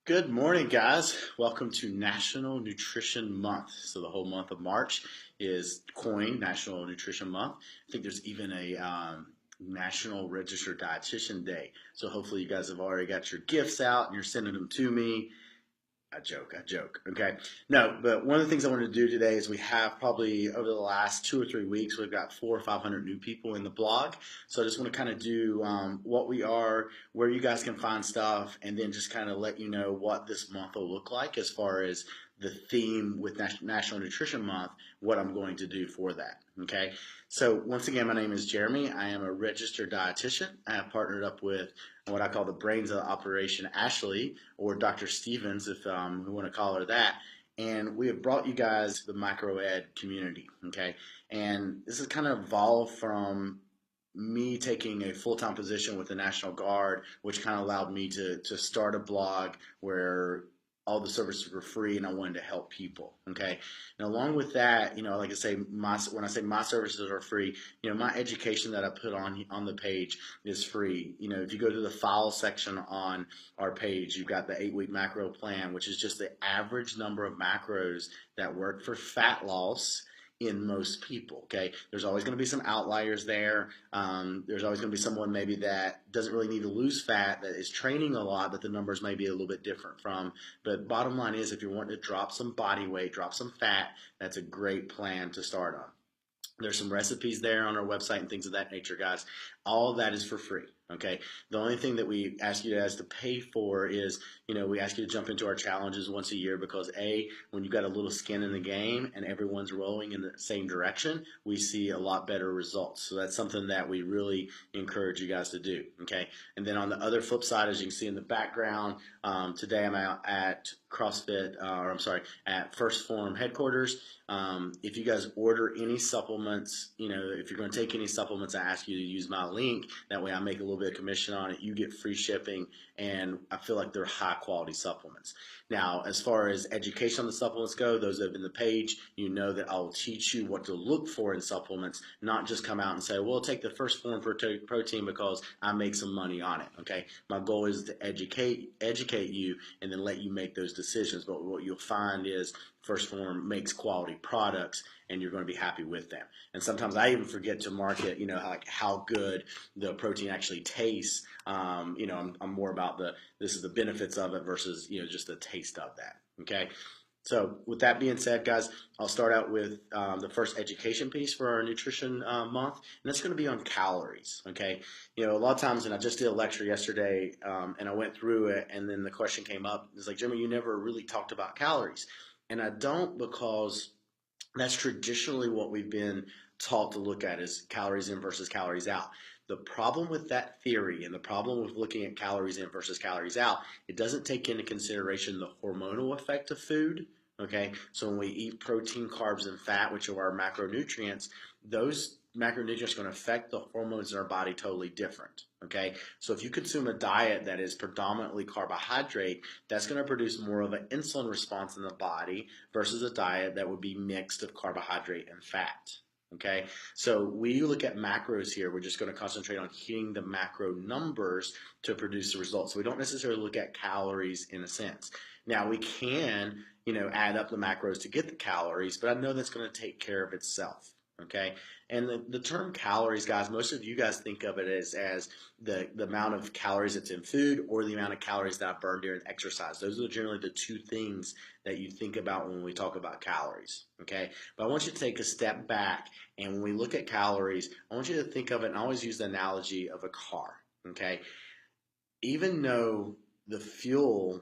Good morning, guys. Welcome to National Nutrition Month. So the whole month of March is coined National Nutrition Month. I think there's even a National Registered Dietitian Day. So hopefully you guys have already got your gifts out and you're sending them to me. I joke. Okay. No, but one of the things I wanted to do today is we have probably over the last 2 or 3 weeks, we've got 400 or 500 new people in the blog. So I just want to kind of do what we are, where you guys can find stuff, and then just kind of let you know what this month will look like as far as the theme with National Nutrition Month, what I'm going to do for that. Okay. So once again, my name is Jeremy. I am a registered dietitian. I have partnered up with what I call the brains of the operation, Ashley, or Dr. Stevens, if we want to call her that. And we have brought you guys the micro ed community, okay? And this has kind of evolved from me taking a full-time position with the National Guard, which kind of allowed me to start a blog where all the services were free and I wanted to help people, okay? And along with that, like I say, when I say my services are free, my education that I put on the page is free. If you go to the file section on our page, you've got the 8-week macro plan, which is just the average number of macros that work for fat loss in most people, okay? There's always going to be some outliers there. There's always going to be someone maybe that doesn't really need to lose fat, that is training a lot, that the numbers may be a little bit different from. But bottom line is, if you're wanting to drop some body weight, drop some fat, that's a great plan to start on. There's some recipes there on our website and things of that nature, guys. All of that is for free, okay? The only thing that we ask you guys to pay for is, we ask you to jump into our challenges once a year because, A, when you've got a little skin in the game and everyone's rowing in the same direction, we see a lot better results. So that's something that we really encourage you guys to do, okay? And then on the other flip side, as you can see in the background, today I'm out at at First Form headquarters. If you guys order any supplements, if you're going to take any supplements, I ask you to use my link. That way I make a little bit of commission on it. You get free shipping, and I feel like they're high quality supplements. Now, as far as education on the supplements go, those that have been the page, you know that I'll teach you what to look for in supplements, not just come out and say, well, take the First Form protein because I make some money on it, okay? My goal is to educate you and then let you make those decisions. But what you'll find is First Form makes quality products, and you're going to be happy with them. And sometimes I even forget to market, like how good the protein actually tastes. I'm more about this is the benefits of it versus just the taste of that. Okay. So with that being said, guys, I'll start out with the first education piece for our nutrition month, and that's going to be on calories, okay? A lot of times, and I just did a lecture yesterday, and I went through it, and then the question came up. It's like, Jeremy, you never really talked about calories. And I don't, because that's traditionally what we've been taught to look at is calories in versus calories out. The problem with that theory and the problem with looking at calories in versus calories out, it doesn't take into consideration the hormonal effect of food, okay? So when we eat protein, carbs, and fat, which are our macronutrients, those macronutrients are going to affect the hormones in our body totally different, okay? So if you consume a diet that is predominantly carbohydrate, that's going to produce more of an insulin response in the body versus a diet that would be mixed of carbohydrate and fat. Okay, so we look at macros here. We're just going to concentrate on hitting the macro numbers to produce the results. So we don't necessarily look at calories in a sense. Now we can, add up the macros to get the calories, but I know that's going to take care of itself. Okay, and the term calories, guys, most of you guys think of it as the amount of calories that's in food or the amount of calories that I burn during exercise. Those are generally the two things that you think about when we talk about calories, okay? But I want you to take a step back, and when we look at calories, I want you to think of it, and I always use the analogy of a car, okay? Even though the fuel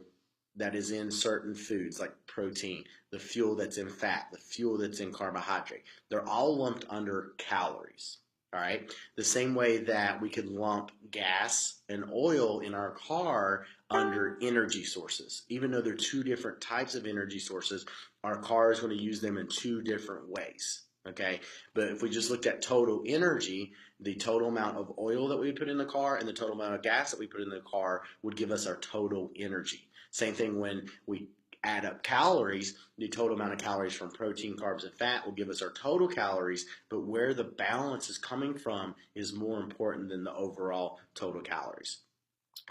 that is in certain foods like protein, the fuel that's in fat, the fuel that's in carbohydrate, they're all lumped under calories, all right? The same way that we could lump gas and oil in our car under energy sources. Even though they're two different types of energy sources, our car is going to use them in two different ways, okay? But if we just looked at total energy, the total amount of oil that we put in the car and the total amount of gas that we put in the car would give us our total energy. Same thing when we add up calories, the total amount of calories from protein, carbs, and fat will give us our total calories, but where the balance is coming from is more important than the overall total calories.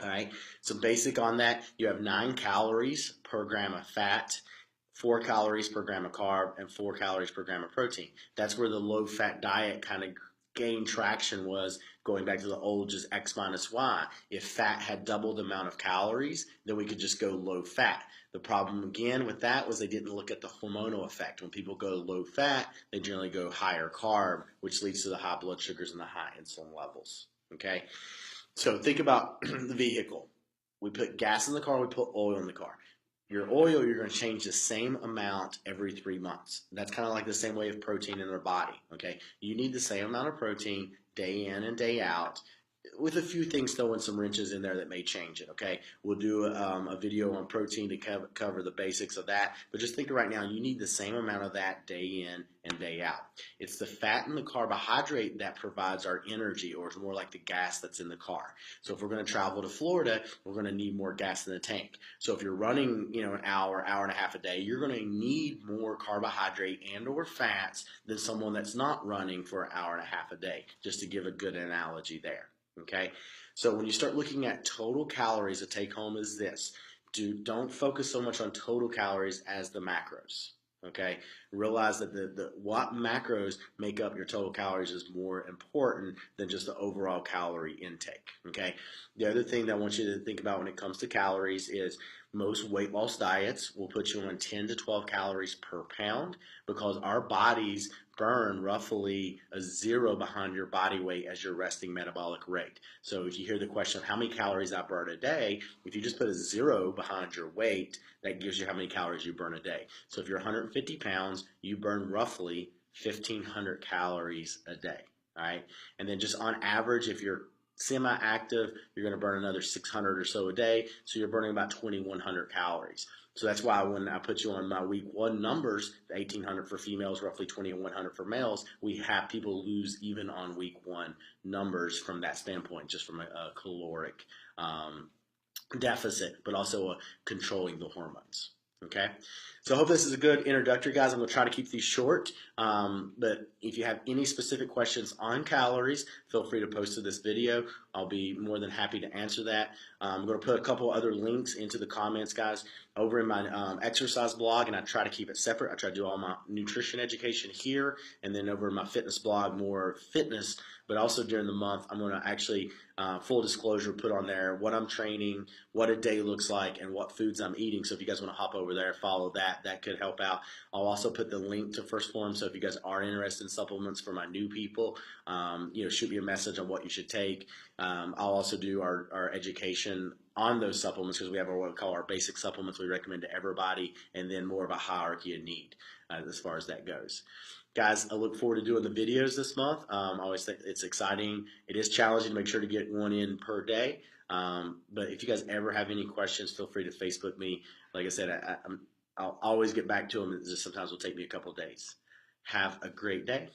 All right. So basic on that, you have 9 calories per gram of fat, 4 calories per gram of carb, and 4 calories per gram of protein. That's where the low fat diet kind of gained traction, was going back to the old just X minus Y. If fat had double the amount of calories, then we could just go low fat. The problem again with that was they didn't look at the hormonal effect. When people go low fat, they generally go higher carb, which leads to the high blood sugars and the high insulin levels. Okay. So think about the vehicle. We put gas in the car, we put oil in the car. Your oil, you're going to change the same amount every 3 months. That's kind of like the same way of protein in our body. Okay, you need the same amount of protein day in and day out, with a few things throwing some wrenches in there that may change it. Okay, we'll do a video on protein to cover the basics of that, but just think right now, you need the same amount of that day in and day out. It's the fat and the carbohydrate that provides our energy, or it's more like the gas that's in the car. So if we're going to travel to Florida, we're going to need more gas in the tank. So if you're running, an hour and a half a day, you're going to need more carbohydrate and or fats than someone that's not running for an hour and a half a day, just to give a good analogy there. Okay, so when you start looking at total calories, a take home is this: don't focus so much on total calories as the macros. Okay, realize that the what macros make up your total calories is more important than just the overall calorie intake. Okay, the other thing that I want you to think about when it comes to calories is most weight loss diets will put you on 10 to 12 calories per pound, because our bodies burn roughly a 0 behind your body weight as your resting metabolic rate. So if you hear the question of how many calories I burn a day, if you just put a 0 behind your weight, that gives you how many calories you burn a day. So if you're 150 pounds, you burn roughly 1,500 calories a day. All right. And then just on average, if you're semi-active, you're going to burn another 600 or so a day. So you're burning about 2,100 calories. So that's why when I put you on my week 1 numbers, 1,800 for females, roughly 2,100 for males, we have people lose even on week 1 numbers from that standpoint, just from a caloric deficit, but also controlling the hormones. Okay, so I hope this is a good introductory, guys. I'm going to try to keep these short, but if you have any specific questions on calories, feel free to post to this video. I'll be more than happy to answer that. I'm going to put a couple other links into the comments, guys, over in my exercise blog, and I try to keep it separate. I try to do all my nutrition education here, and then over in my fitness blog, more fitness, but also during the month, I'm going to actually, full disclosure, put on there what I'm training, what a day looks like, and what foods I'm eating. So if you guys want to hop over there, follow that. That could help out. I'll also put the link to First Form. So if you guys are interested in supplements for my new people, shoot me a message on what you should take. I'll also do our education on those supplements, because we have what we call our basic supplements we recommend to everybody, and then more of a hierarchy of need as far as that goes. Guys, I look forward to doing the videos this month. I always think it's exciting. It is challenging to make sure to get one in per day. But if you guys ever have any questions, feel free to Facebook me. Like I said, I'll always get back to them. It just sometimes will take me a couple of days. Have a great day.